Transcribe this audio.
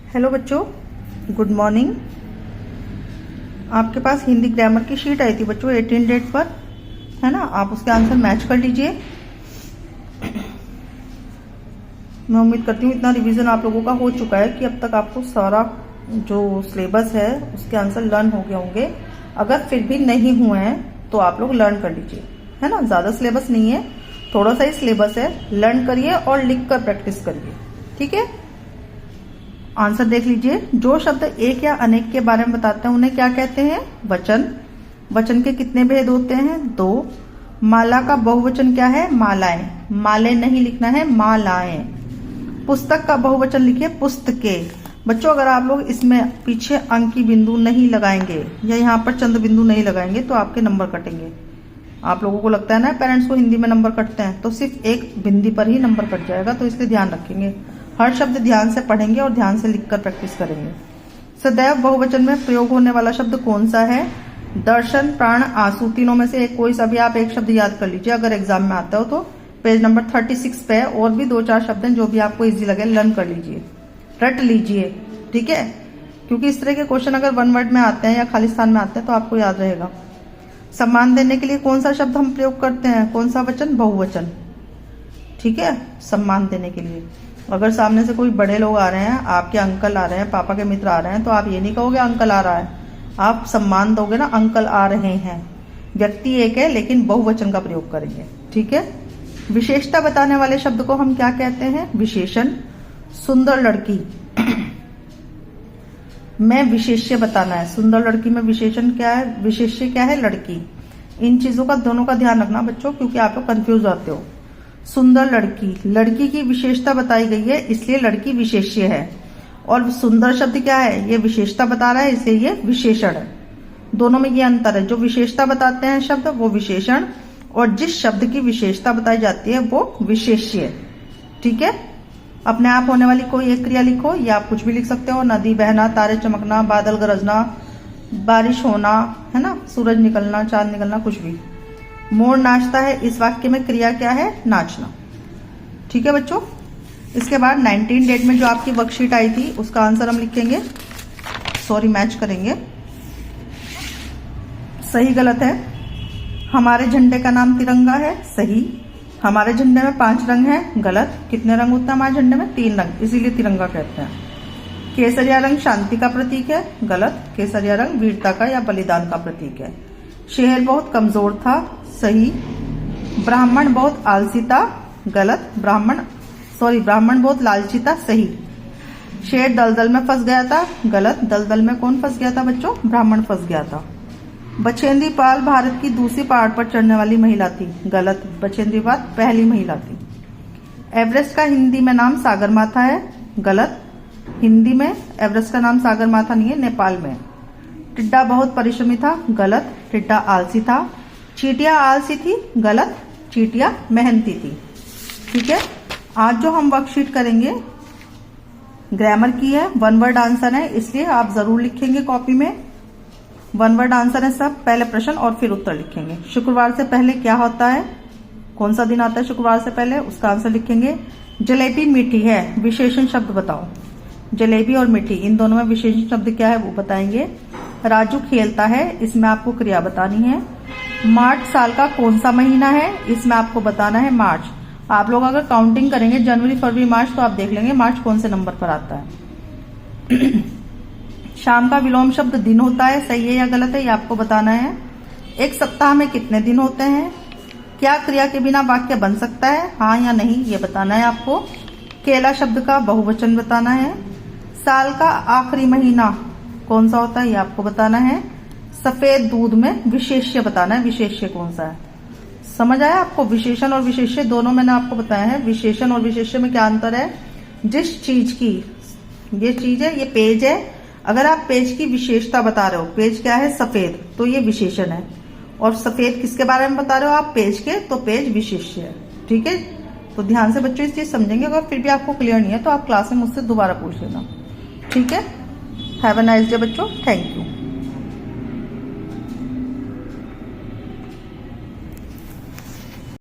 Hello बच्चों, good morning. आपके पास Hindi grammar की शीट आई थी बच्चों 18 डेट पर, है ना। आप उसके आंसर मैच कर लीजिए। मैं उम्मीद करती हूँ इतना रिवीजन आप लोगों का हो चुका है कि अब तक आपको सारा जो सिलेबस है उसके आंसर लर्न हो गए होंगे। अगर फिर भी नहीं हुए हैं तो आप लोग लर्न कर लीजिए, है ना। ज्यादा सिलेबस नहीं है, थोड़ा सा ही सिलेबस है। लर्न करिए और लिख कर प्रैक्टिस करिए, ठीक है। आंसर देख लीजिए। जो शब्द एक या अनेक के बारे में बताते हैं उन्हें क्या कहते हैं? वचन। वचन के कितने भेद होते हैं? 2। माला का बहुवचन क्या है? मालाएं। माले नहीं लिखना है, मालाएं। पुस्तक का बहुवचन लिखिए पुस्तके। बच्चों अगर आप लोग इसमें पीछे अंक की बिंदु नहीं लगाएंगे या यहाँ पर चंद्र बिंदु नहीं लगाएंगे तो आपके नंबर कटेंगे। आप लोगों को लगता है ना पेरेंट्स को हिंदी में नंबर कटते हैं, तो सिर्फ एक बिंदी पर ही नंबर कट जाएगा, तो इसलिए ध्यान रखेंगे। हर शब्द ध्यान से पढ़ेंगे और ध्यान से लिखकर प्रैक्टिस करेंगे। सदैव बहुवचन में प्रयोग होने वाला शब्द कौन सा है? दर्शन, प्राण, आंसू। तीनों में से कोई सा भी आप एक शब्द याद कर लीजिए अगर एग्जाम में आता हो तो। पेज नंबर 36 पे और भी 2-4 शब्द हैं जो भी आपको इजी लगे, लर्न कर लीजिए, रट लीजिए, ठीक है। क्योंकि इस तरह के क्वेश्चन अगर वन वर्ड में आते हैं या खाली स्थान में आते हैं तो आपको याद रहेगा। सम्मान देने के लिए कौन सा शब्द हम प्रयोग करते हैं? कौन सा वचन? बहुवचन, ठीक है। सम्मान देने के लिए अगर सामने से कोई बड़े लोग आ रहे हैं, आपके अंकल आ रहे हैं, पापा के मित्र आ रहे हैं, तो आप ये नहीं कहोगे अंकल आ रहा है, आप सम्मान दोगे ना, अंकल आ रहे हैं। व्यक्ति एक है लेकिन बहुवचन का प्रयोग करेंगे, ठीक है। विशेषता बताने वाले शब्द को हम क्या कहते हैं? विशेषण। सुंदर लड़की में विशेष्य बताना है। सुंदर लड़की में विशेषण क्या है? विशेष्य क्या है? लड़की। इन चीजों का दोनों का ध्यान रखना बच्चों, क्योंकि आप लोग कंफ्यूज होते हो। सुंदर लड़की, लड़की की विशेषता बताई गई है इसलिए लड़की विशेष्य है। और सुंदर शब्द क्या है? ये विशेषता बता रहा है इसलिए ये विशेषण है। दोनों में ये अंतर है। जो विशेषता बताते हैं शब्द वो विशेषण, और जिस शब्द की विशेषता बताई जाती है वो विशेष्य, ठीक है। अपने आप होने वाली कोई एक क्रिया लिखो, या आप कुछ भी लिख सकते हो। नदी बहना, तारे चमकना, बादल गरजना, बारिश होना, है ना, सूरज निकलना, चांद निकलना, कुछ भी। मोर नाचता है, इस वाक्य में क्रिया क्या है? नाचना, ठीक है बच्चों। इसके बाद 19 डेट में जो आपकी वर्कशीट आई थी उसका आंसर हम लिखेंगे, सॉरी मैच करेंगे। सही गलत है। हमारे झंडे का नाम तिरंगा है, सही। हमारे झंडे में 5 रंग हैं, गलत। कितने रंग होते हैं हमारे झंडे में? 3 रंग, इसीलिए तिरंगा कहते हैं। केसरिया रंग शांति का प्रतीक है, गलत। केसरिया रंग वीरता का या बलिदान का प्रतीक है। शेर बहुत कमजोर था, सही। ब्राह्मण बहुत आलसी था, गलत। ब्राह्मण बहुत लालची था, सही। शेर दलदल में फंस गया था, गलत। दलदल में कौन फंस गया था बच्चों? ब्राह्मण फंस गया था। बछेंद्री पाल भारत की दूसरी पहाड़ पर चढ़ने वाली महिला थी, गलत। बछेंद्री पाल पहली महिला थी। एवरेस्ट का हिंदी में नाम सागरमाथा है, गलत। हिंदी में एवरेस्ट का नाम सागरमाथा नहीं है, नेपाल में। टिड्डा बहुत परिश्रमी था, गलत। टिड्डा आलसी था। चींटियां आलसी थी, गलत। चींटियां मेहनती थी, ठीक है। आज जो हम वर्कशीट करेंगे ग्रामर की है, वन वर्ड आंसर है, इसलिए आप जरूर लिखेंगे कॉपी में। वन वर्ड आंसर है सब, पहले प्रश्न और फिर उत्तर लिखेंगे। शुक्रवार से पहले क्या होता है? कौन सा दिन आता है शुक्रवार से पहले? उसका आंसर लिखेंगे। जलेबी मीठी है, विशेषण शब्द बताओ। जलेबी और मीठी इन दोनों में विशेषण शब्द क्या है वो बताएंगे। राजू खेलता है, इसमें आपको क्रिया बतानी है। मार्च साल का कौन सा महीना है? इसमें आपको बताना है मार्च। आप लोग अगर काउंटिंग करेंगे जनवरी, फरवरी, मार्च, तो आप देख लेंगे मार्च कौन से नंबर पर आता है। शाम का विलोम शब्द दिन होता है, सही है या गलत है ये आपको बताना है। एक सप्ताह में कितने दिन होते हैं? क्या क्रिया के बिना वाक्य बन सकता है, हाँ या नहीं, ये बताना है आपको। केला शब्द का बहुवचन बताना है। साल का आखिरी महीना कौन सा होता है ये आपको बताना है। सफेद दूध में विशेष्य बताना है, विशेष्य कौन सा है। समझ आया आपको? विशेषण और विशेष्य दोनों मैंने आपको बताया है। विशेषण और विशेष्य में क्या अंतर है? जिस चीज की, ये चीज है, ये पेज है, अगर आप पेज की विशेषता बता रहे हो, पेज क्या है? सफेद, तो ये विशेषण है। और सफेद किसके बारे में बता रहे हो आप? पेज के, तो पेज विशेष्य है, ठीक है। तो ध्यान से बच्चों इस चीज समझेंगे। अगर फिर भी आपको क्लियर नहीं है तो आप क्लास में मुझसे दोबारा पूछ लेना, ठीक है। हैव अ नाइस डे बच्चों, थैंक यू।